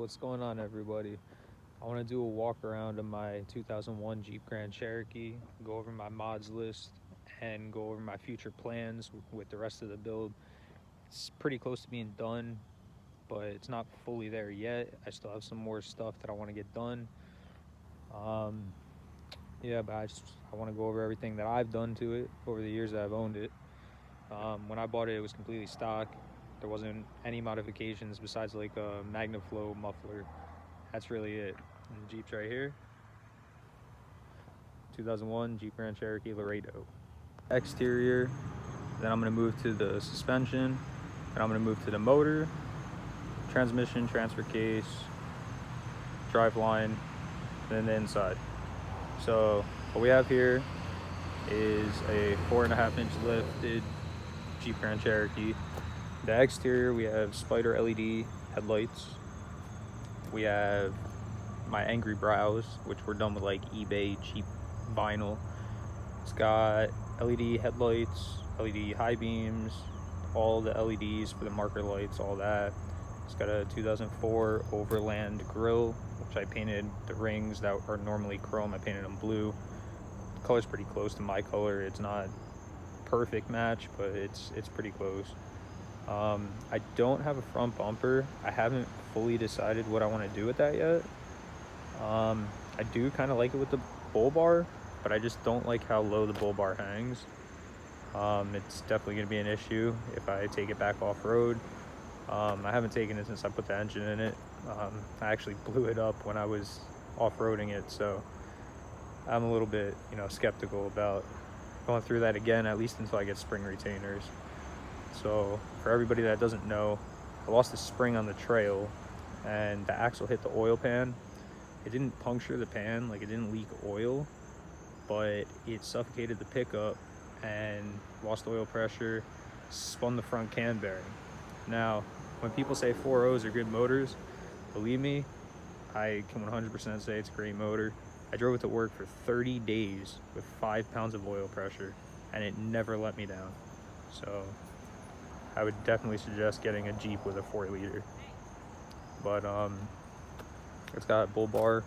What's going on, everybody? I want to do a walk around of my 2001 Jeep Grand Cherokee, go over my mods list, and go over my future plans with the rest of the build. It's pretty close to being done, but it's not fully there yet. I still have some more stuff that I want to get done. Um, yeah, but I want to go over everything that I've done to it over the years that I've owned it. When I bought it, it was completely stock. There wasn't any modifications besides like a MagnaFlow muffler. That's really it. And the Jeep's right here. 2001 Jeep Grand Cherokee Laredo. Exterior. Then I'm going to move to the suspension. Then I'm going to move to the motor, transmission, transfer case, drive line, then the inside. So what we have here is a 4.5-inch lifted Jeep Grand Cherokee. The exterior, we have spider LED headlights. We have my Angry Brows, which were done with like eBay cheap vinyl. It's got LED headlights, LED high beams, all the LEDs for the marker lights, all that. It's got a 2004 Overland grill, which I painted the rings that are normally chrome. I painted them blue. The color's pretty close to my color. It's not perfect match, but it's pretty close. I don't have a front bumper. I haven't fully decided what I want to do with that yet. I do kind of like it with the bull bar, but I just don't like how low the bull bar hangs. It's definitely going to be an issue if I take it back off-road. I haven't taken it since I put the engine in it. I actually blew it up when I was off-roading it, so I'm a little bit, skeptical about going through that again, at least until I get spring retainers. So for everybody that doesn't know, I lost a spring on the trail and the axle hit the oil pan. It didn't puncture the pan, like it didn't leak oil, but it suffocated the pickup and lost oil pressure, spun the front cam bearing. Now, when people say 4.0s are good motors, believe me, I can 100% say it's a great motor. I drove it to work for 30 days with 5 pounds of oil pressure, and it never let me down. So I would definitely suggest getting a Jeep with a 4-liter. But it's got bull bar,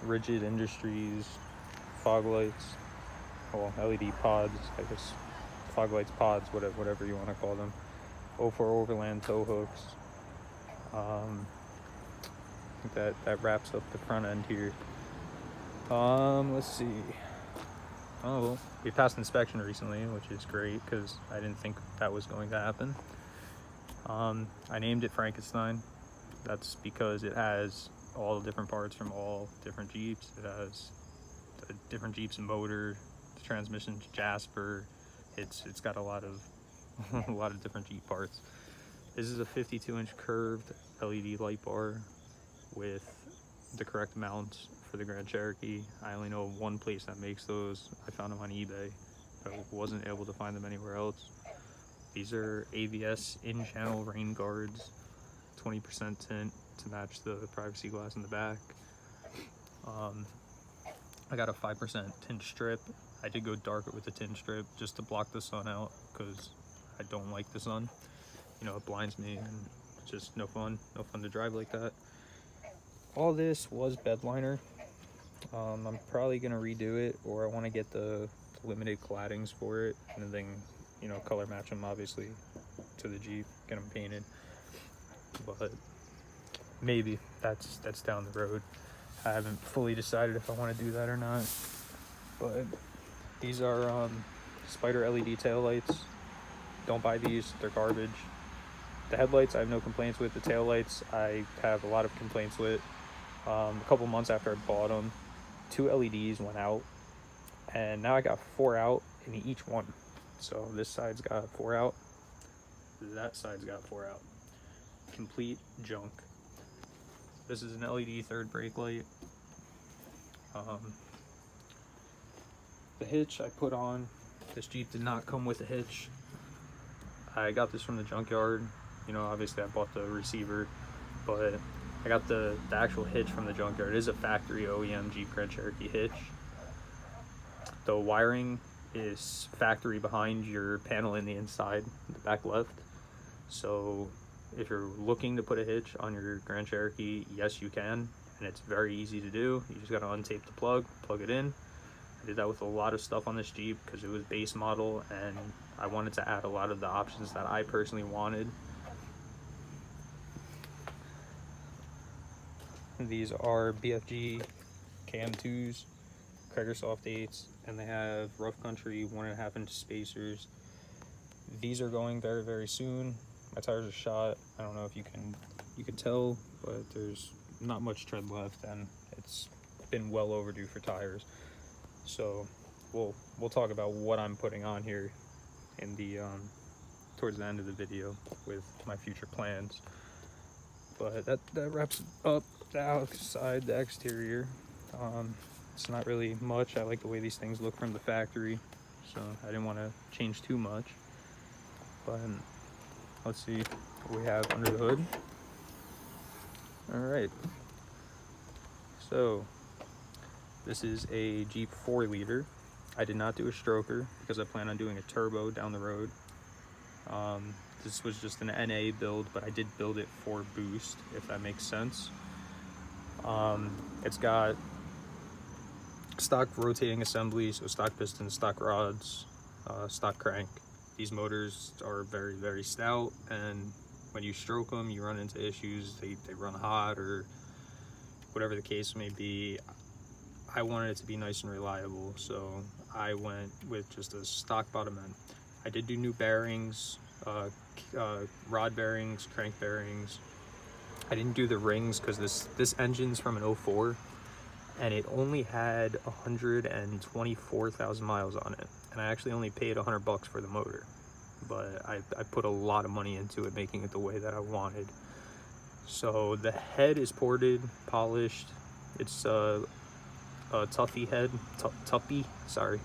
Rigid Industries, fog lights, well, LED pods, I guess, fog lights, pods, whatever you want to call them. 04 Overland tow hooks. I think that wraps up the front end here. Let's see. Oh, well, we passed inspection recently, which is great because I didn't think that was going to happen. I named it Frankenstein. That's because it has all the different parts from all different Jeeps. It has the different Jeeps and motor, the transmission Jasper. It's got a lot of a lot of different Jeep parts. This is a 52-inch curved LED light bar with the correct mounts for the Grand Cherokee. I only know of one place that makes those. I found them on eBay, but wasn't able to find them anywhere else. These are AVS in-channel rain guards, 20% tint to match the privacy glass in the back. I got a 5% tint strip. I did go darker with the tint strip just to block the sun out because I don't like the sun. It blinds me and it's just no fun to drive like that. All this was bed liner. I'm probably gonna redo it, or I want to get the limited claddings for it and then color match them obviously to the Jeep, get them painted. But maybe that's down the road. I haven't fully decided if I want to do that or not. But these are spider LED tail lights. Don't buy these, they're garbage. The headlights I have no complaints with. The tail lights I have a lot of complaints with. A couple months after I bought them, 2 LEDs went out, and now I got 4 out in each one. So this side's got 4 out, that side's got 4 out. Complete junk. This is an LED third brake light. The hitch I put on, this Jeep did not come with a hitch. I got this from the junkyard. Obviously I bought the receiver, but I got the actual hitch from the junkyard. It is a factory OEM Jeep Grand Cherokee hitch. The wiring is factory behind your panel in the inside, the back left. So if you're looking to put a hitch on your Grand Cherokee, yes you can, and it's very easy to do. You just got to untape the plug it in. I did that with a lot of stuff on this Jeep because it was base model and I wanted to add a lot of the options that I personally wanted. These are BFG Cam 2s, Cragar Soft 8s, and they have Rough Country 1.5 inch spacers. These are going very, very soon. My tires are shot. I don't know if you can tell, but there's not much tread left and it's been well overdue for tires. So we'll talk about what I'm putting on here in the towards the end of the video with my future plans. But that wraps up the outside, the exterior. It's not really much. I like the way these things look from the factory, so I didn't want to change too much. But let's see what we have under the hood. All right, so this is a Jeep 4-liter. I did not do a stroker because I plan on doing a turbo down the road. This was just an NA build, but I did build it for boost, if that makes sense. It's got stock rotating assembly, so stock pistons, stock rods, stock crank. These motors are very, very stout, and when you stroke them, you run into issues. They run hot or whatever the case may be. I wanted it to be nice and reliable, so I went with just a stock bottom end. I did do new bearings, rod bearings, crank bearings. I didn't do the rings because this engine's from an 04 and it only had 124,000 miles on it, and I actually only paid $100 for the motor, but I put a lot of money into it, making it the way that I wanted. So the head is ported, polished. It's a Tuffy head, Tuffy, sorry.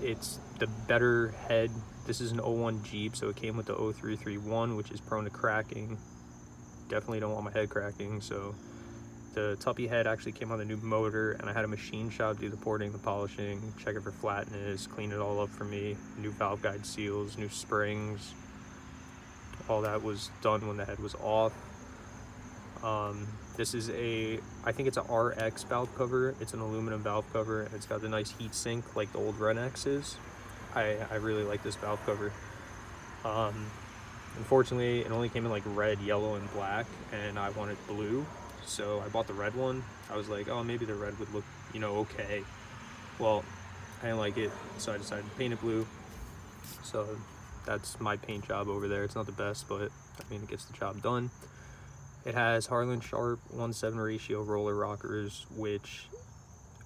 It's the better head. This is an 01 Jeep, so it came with the 0331, which is prone to cracking. Definitely don't want my head cracking, so the Tuffy head actually came on the new motor, and I had a machine shop do the porting, the polishing, check it for flatness, clean it all up for me, new valve guide seals, new springs. All that was done when the head was off. This is I think it's a RX valve cover. It's an aluminum valve cover, and it's got the nice heat sink like the old Renex is. I really like this valve cover. Unfortunately, it only came in like red, yellow, and black, and I wanted blue, so I bought the red one. I was like, oh, maybe the red would look, okay. Well, I didn't like it, so I decided to paint it blue. So that's my paint job over there. It's not the best, but I mean, it gets the job done. It has Harlan Sharp 1:7 ratio roller rockers, which,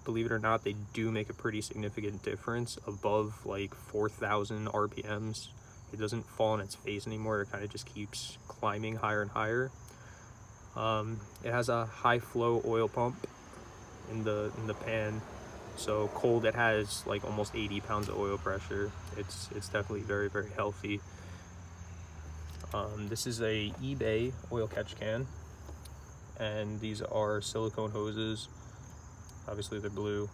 believe it or not, they do make a pretty significant difference above like 4,000 RPMs. It doesn't fall on its face anymore. It kind of just keeps climbing higher and higher. It has a high flow oil pump in the pan, so cold it has like almost 80 pounds of oil pressure. It's definitely very, very healthy. This is a eBay oil catch can, and these are silicone hoses. Obviously they're blue.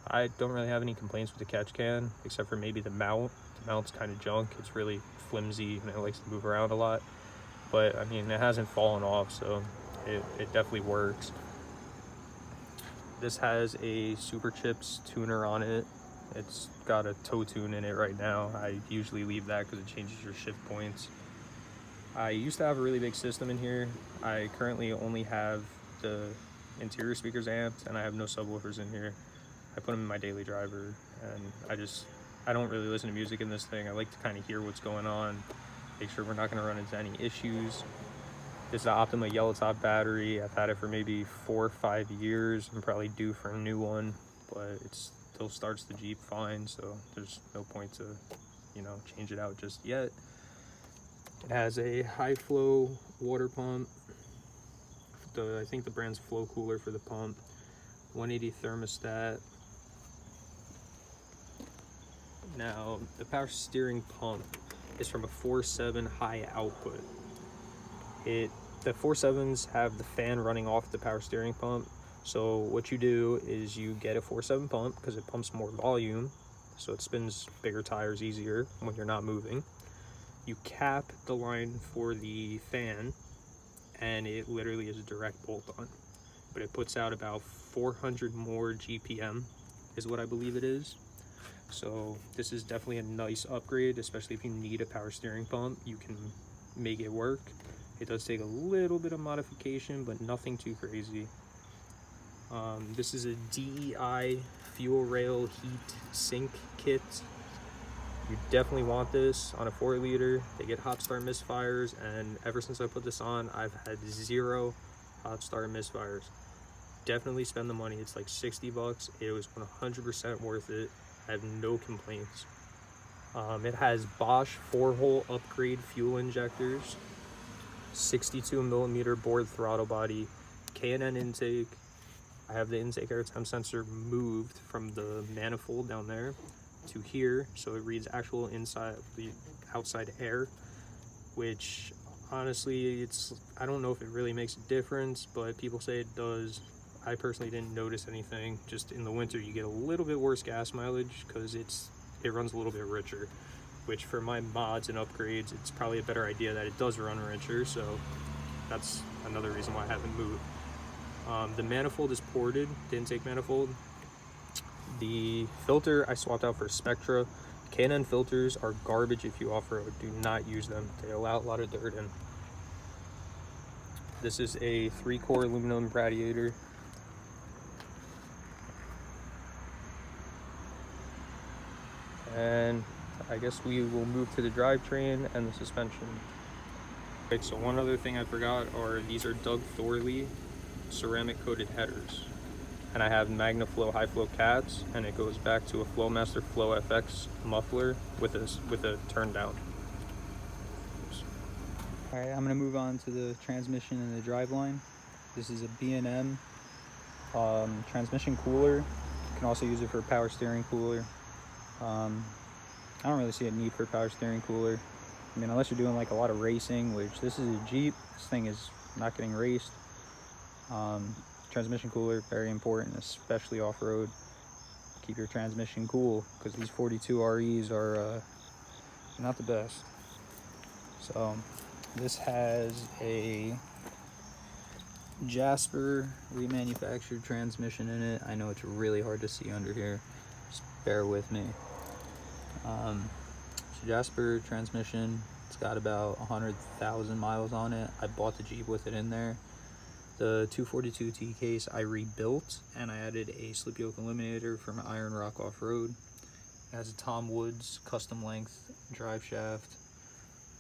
I don't really have any complaints with the catch can, except for maybe the mount. The mount's kind of junk. It's really flimsy and it likes to move around a lot, but I mean, it hasn't fallen off, so it definitely works. This has a Super Chips tuner on it. It's got a toe tune in it right now. I usually leave that because it changes your shift points. I used to have a really big system in here. I currently only have the interior speakers amped, and I have no subwoofers in here. I put them in my daily driver, and I don't really listen to music in this thing. I like to kind of hear what's going on, make sure we're not going to run into any issues. This is an Optima yellow top battery. I've had it for maybe 4 or 5 years. I'm probably due for a new one, but it still starts the Jeep fine, so there's no point to, change it out just yet. It has a high flow water pump. I think the brand's Flow Cooler for the pump. 180 thermostat. Now, the power steering pump is from a 4.7 high output. The 4.7s have the fan running off the power steering pump. So what you do is you get a 4.7 pump because it pumps more volume, so it spins bigger tires easier when you're not moving. you cap the line for the fan, and it literally is a direct bolt on, but it puts out about 400 more GPM is what I believe it is. So this is definitely a nice upgrade, especially if you need a power steering pump. You can make it work. It does take a little bit of modification, but nothing too crazy. This is a DEI fuel rail heat sink kit. You definitely want this on a 4-liter. They get hot start misfires, and ever since I put this on, I've had 0 hot start misfires. Definitely spend the money. It's like 60 bucks. It was 100% worth it. I have no complaints. It has Bosch 4-hole upgrade fuel injectors, 62mm bored throttle body, K&N intake. I have the intake air temp sensor moved from the manifold down there to here, so it reads actual outside air, which honestly, I don't know if it really makes a difference, but people say it does. I personally didn't notice anything. Just in the winter, you get a little bit worse gas mileage because it runs a little bit richer, which for my mods and upgrades, it's probably a better idea that it does run richer, so that's another reason why I haven't moved. The manifold is ported, the intake manifold. The filter I swapped out for Spectra. K&N filters are garbage if you off-road. Do not use them. They allow a lot of dirt in. This is a 3-core aluminum radiator. And I guess we will move to the drivetrain and the suspension. Okay, so one other thing I forgot are these are Doug Thorley ceramic coated headers, and I have MagnaFlow high flow cats, and it goes back to a Flowmaster Flow FX muffler with a turn down. All right, I'm gonna move on to the transmission and the driveline. This is a B&M transmission cooler. You can also use it for power steering cooler. I don't really see a need for a power steering cooler. I mean, unless you're doing like a lot of racing, which this is a Jeep. This thing is not getting raced. Transmission cooler, very important, especially off-road. Keep your transmission cool, because these 42 REs are not the best. So this has a Jasper remanufactured transmission in it. I know it's really hard to see under here, just bear with me. So Jasper transmission, it's got about 100,000 miles on it. I bought the Jeep with it in there. The 242T case I rebuilt, and I added a slip yoke eliminator from Iron Rock Off-Road. It has a Tom Woods custom length drive shaft.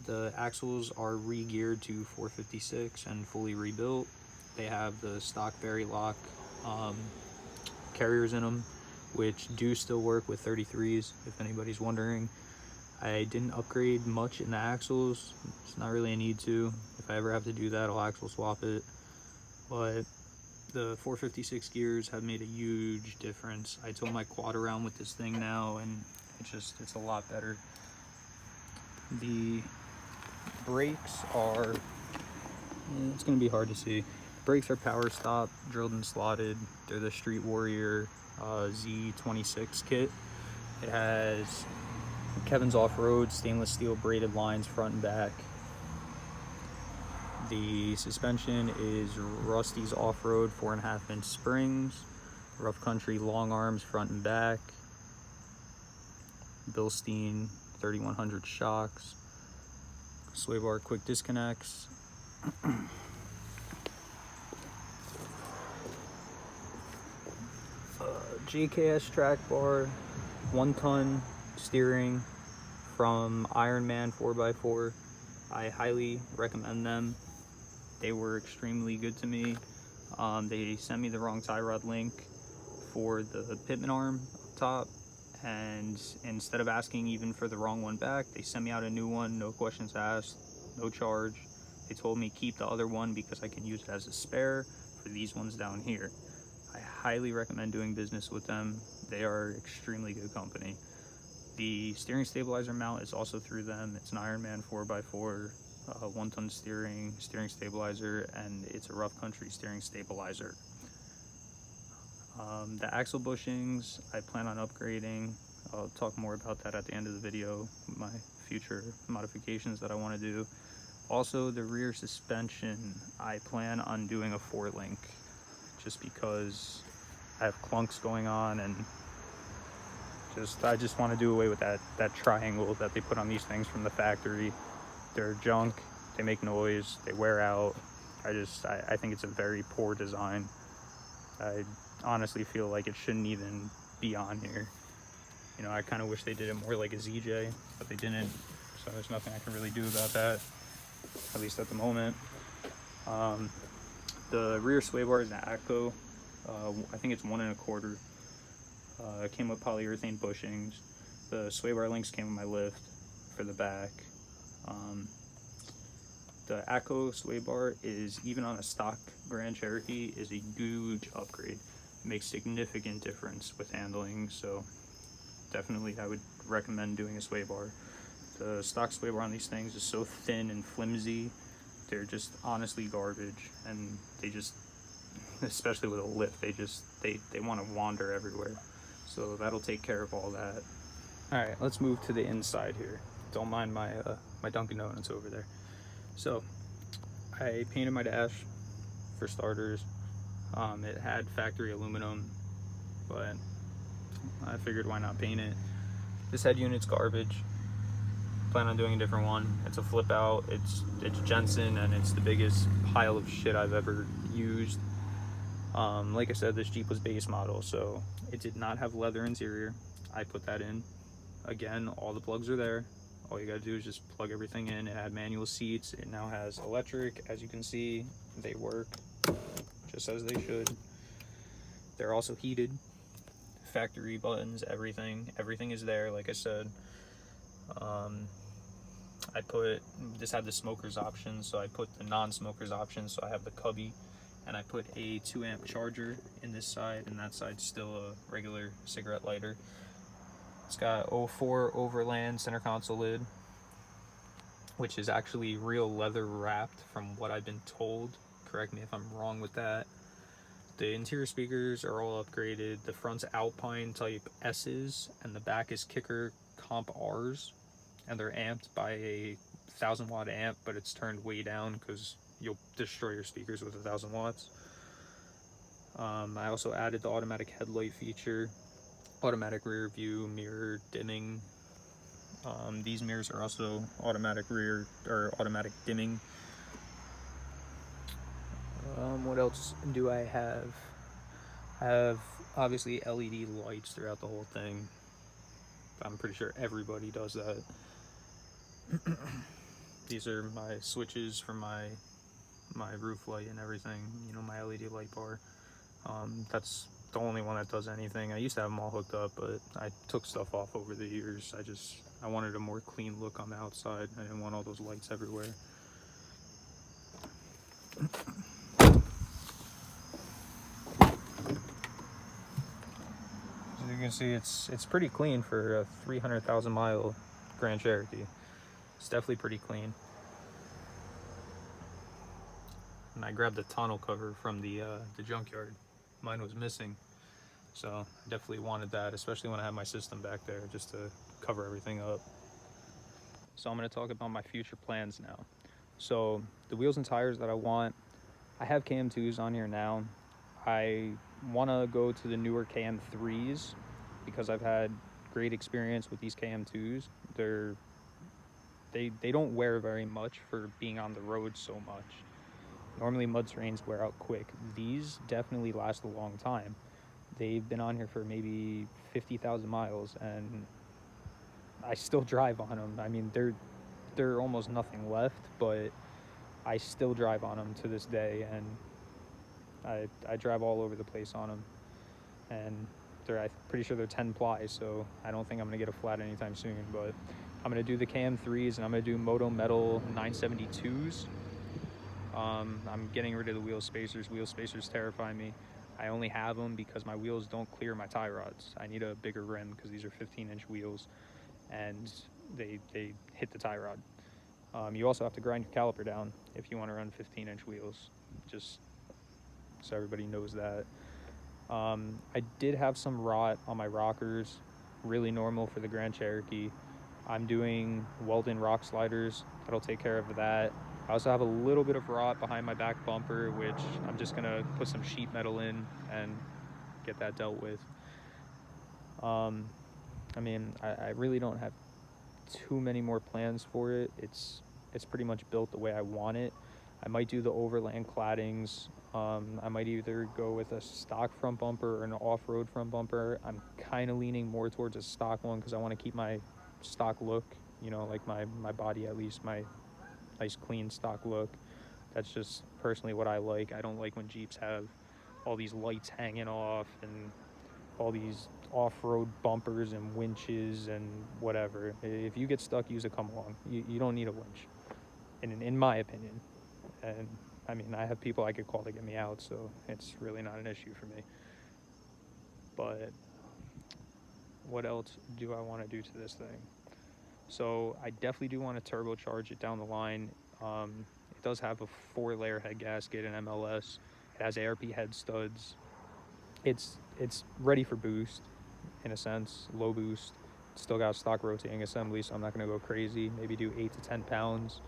The axles are re-geared to 456 and fully rebuilt. They have the stock Vari-Lock carriers in them, which do still work with 33s, if anybody's wondering. I didn't upgrade much in the axles. It's not really a need to. If I ever have to do that, I'll axle swap it. But the 456 gears have made a huge difference. I tow my quad around with this thing now, and it's a lot better. The brakes are, it's gonna be hard to see. Brakes are power stop, drilled and slotted. They're the Street Warrior Z26 kit. It has Kevin's Off-Road stainless steel braided lines front and back. The suspension is Rusty's Off-Road 4.5-inch springs, Rough Country long arms front and back, Bilstein 3100 shocks, sway bar quick disconnects. JKS track bar, 1-ton steering from Ironman 4x4. I highly recommend them. They were extremely good to me. They sent me the wrong tie rod link for the pitman arm up top, and instead of asking even for the wrong one back, they sent me out a new one, no questions asked, no charge. They told me keep the other one because I can use it as a spare for these ones down here. I highly recommend doing business with them. They are extremely good company. The steering stabilizer mount is also through them. It's an Ironman 4x4, 1-ton steering stabilizer, and it's a Rough Country steering stabilizer. The axle bushings, I plan on upgrading. I'll talk more about that at the end of the video, my future modifications that I want to do. Also, the rear suspension, I plan on doing a 4-link just because I have clunks going on, and I just want to do away with that triangle that they put on these things from the factory. They're junk, they make noise, they wear out. I think it's a very poor design. I honestly feel like it shouldn't even be on here. You know, I kind of wish they did it more like a ZJ, but they didn't, so there's nothing I can really do about that, at least at the moment. The rear sway bar is an ACO. I think it's 1 1/4. It came with polyurethane bushings. The sway bar links came with my lift for the back. The ACO sway bar is, even on a stock Grand Cherokee, is a huge upgrade. It makes significant difference with handling, so definitely I would recommend doing a sway bar. The stock sway bar on these things is so thin and flimsy, they're just honestly garbage, and they just, especially with a lift, they want to wander everywhere. So that'll take care of all that. All right, let's move to the inside here. Don't mind my my Dunkin' Donuts over there. So I painted my dash for starters. It had factory aluminum, but I figured why not paint it. This head unit's garbage. Plan on doing a different one. It's a flip out. It's Jensen, and it's the biggest pile of shit I've ever used. Like I said, this Jeep was base model, so it did not have leather interior. I put that in. Again, all the plugs are there. All you gotta do is just plug everything in. It had manual seats. It now has electric. As you can see, they work just as they should. They're also heated. Factory buttons, everything is there, like I said. This had the smoker's option, so I put the non-smoker's option, so I have the cubby, and I put a 2-amp charger in this side, and that side's still a regular cigarette lighter. It's got 04 Overland center console lid, which is actually real leather wrapped from what I've been told. Correct me if I'm wrong with that. The interior speakers are all upgraded. The front's Alpine type S's, and the back is Kicker Comp R's, and they're amped by a 1,000-watt amp, but it's turned way down because you'll destroy your speakers with 1,000 watts. I also added the automatic headlight feature, automatic rear view, mirror dimming. These mirrors are also automatic rear or automatic dimming. What else do I have? I have obviously LED lights throughout the whole thing. I'm pretty sure everybody does that. These are my switches for my roof light and everything, you know, my LED light bar. That's the only one that does anything. I used to have them all hooked up, but I took stuff off over the years. I wanted a more clean look on the outside. I didn't want all those lights everywhere. As you can see, it's pretty clean for a 300,000 mile Grand Cherokee. It's definitely pretty clean. And I grabbed the tonneau cover from the junkyard. Mine was missing, so I definitely wanted that, especially when I have my system back there, just to cover everything up. So I'm going to talk about my future plans now. So the wheels and tires that I want, I have KM2s on here now. I want to go to the newer KM3s because I've had great experience with these KM2s. They don't wear very much for being on the road so much. Normally mud terrains wear out quick. These definitely last a long time. They've been on here for maybe 50,000 miles, and I still drive on them. I mean, they're almost nothing left, but I still drive on them to this day, and I drive all over the place on them. And I'm pretty sure they're 10 ply, so I don't think I'm gonna get a flat anytime soon. But I'm gonna do the KM3s, and I'm gonna do Moto Metal 972s. I'm getting rid of the wheel spacers. Wheel spacers terrify me. I only have them because my wheels don't clear my tie rods. I need a bigger rim because these are 15-inch wheels, and they hit the tie rod. You also have to grind your caliper down if you want to run 15-inch wheels, just so everybody knows that. I did have some rot on my rockers, really normal for the Grand Cherokee. I'm doing Weldon rock sliders. That'll take care of that. I also have a little bit of rot behind my back bumper, which I'm just gonna put some sheet metal in and get that dealt with. I mean, I really don't have too many more plans for it. It's pretty much built the way I want it. I might do the overland claddings. I might either go with a stock front bumper or an off-road front bumper. I'm kind of leaning more towards a stock one because I want to keep my stock look, you know, like my body, at least my nice clean stock look. That's just personally what I like. I don't like when Jeeps have all these lights hanging off and all these off-road bumpers and winches and whatever. If you get stuck, use a come along. You don't need a winch, in my opinion. And I mean, I have people I could call to get me out, so it's really not an issue for me. But what else do I want to do to this thing? So I definitely do want to turbocharge it down the line. It does have a 4-layer head gasket and MLS. It has ARP head studs. It's ready for boost, in a sense, low boost. Still got stock rotating assembly, so I'm not going to go crazy. Maybe do 8 to 10 pounds.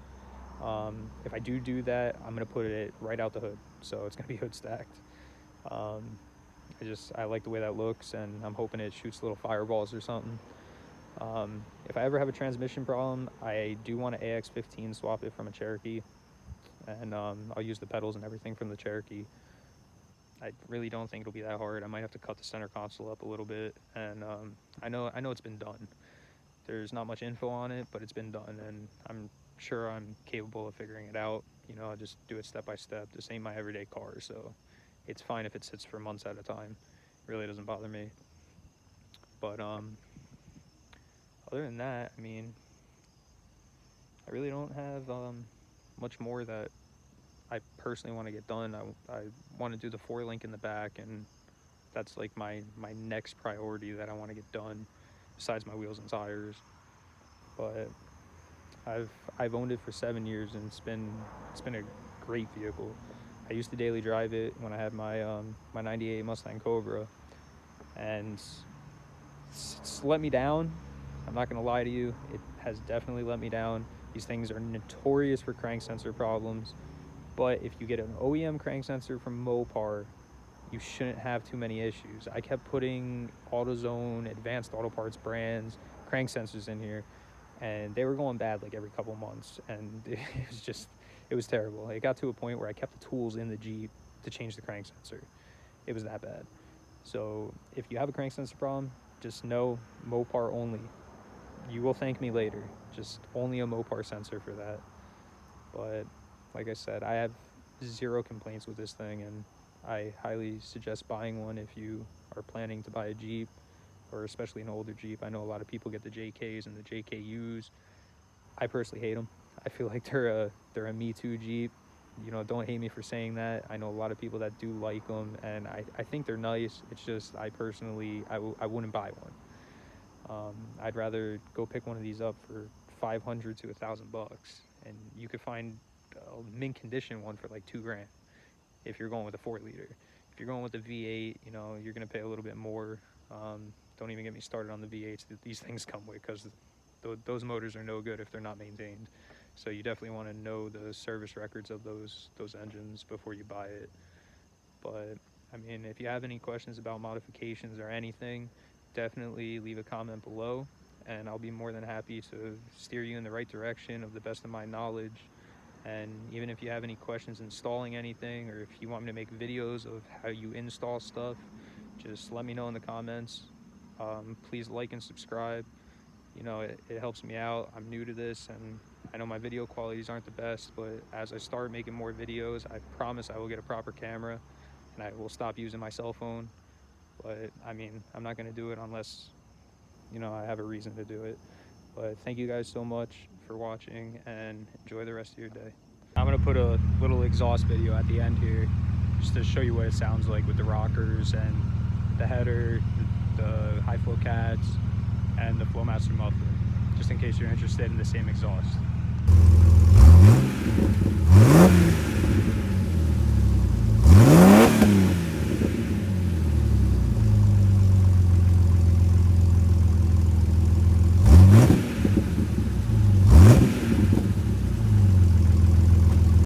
If I do that, I'm going to put it right out the hood, so it's going to be hood stacked. I like the way that looks, and I'm hoping it shoots little fireballs or something. If I ever have a transmission problem, I do want to AX15 swap it from a Cherokee, and I'll use the pedals and everything from the Cherokee. I really don't think it'll be that hard. I might have to cut the center console up a little bit, and I know it's been done. There's not much info on it, but it's been done, and I'm sure I'm capable of figuring it out. You know, I just do it step by step. This ain't my everyday car, so it's fine if it sits for months at a time. It really doesn't bother me. But other than that, I mean, I really don't have much more that I personally want to get done. I want to do the 4-link in the back, and that's like my next priority that I want to get done, besides my wheels and tires. But I've owned it for 7 years, and it's been a great vehicle. I used to daily drive it when I had my my '98 Mustang Cobra, and it's let me down. I'm not gonna lie to you, it has definitely let me down. These things are notorious for crank sensor problems, but if you get an OEM crank sensor from Mopar, you shouldn't have too many issues. I kept putting AutoZone, Advanced Auto Parts brands, crank sensors in here, and they were going bad like every couple months, and it was terrible. It got to a point where I kept the tools in the Jeep to change the crank sensor. It was that bad. So if you have a crank sensor problem, just know Mopar only. You will thank me later. Just only a Mopar sensor for that. But like I said, I have 0 complaints with this thing, and I highly suggest buying one if you are planning to buy a Jeep, or especially an older Jeep. I know a lot of people get the JKs and the JKUs. I personally hate them. I feel like they're a Me Too Jeep. You know, don't hate me for saying that. I know a lot of people that do like them, and I think they're nice. It's just I personally, I wouldn't buy one. I'd rather go pick one of these up for $500 to $1,000, and you could find a mint condition one for like $2,000 if you're going with a 4-liter. If you're going with the V8, you know, you're gonna pay a little bit more. Don't even get me started on the V8s that these things come with, because those motors are no good if they're not maintained. So you definitely want to know the service records of those engines before you buy it. But I mean, if you have any questions about modifications or anything, definitely leave a comment below, and I'll be more than happy to steer you in the right direction of the best of my knowledge. And even if you have any questions installing anything, or if you want me to make videos of how you install stuff, just let me know in the comments. Please like and subscribe. You know, it helps me out. I'm new to this, and I know my video qualities aren't the best, but as I start making more videos, I promise I will get a proper camera, and I will stop using my cell phone. But I mean, I'm not going to do it unless, you know, I have a reason to do it. But thank you guys so much for watching, and enjoy the rest of your day. I'm going to put a little exhaust video at the end here, just to show you what it sounds like with the rockers and the header, the high flow cats, and the Flowmaster muffler, just in case you're interested in the same exhaust.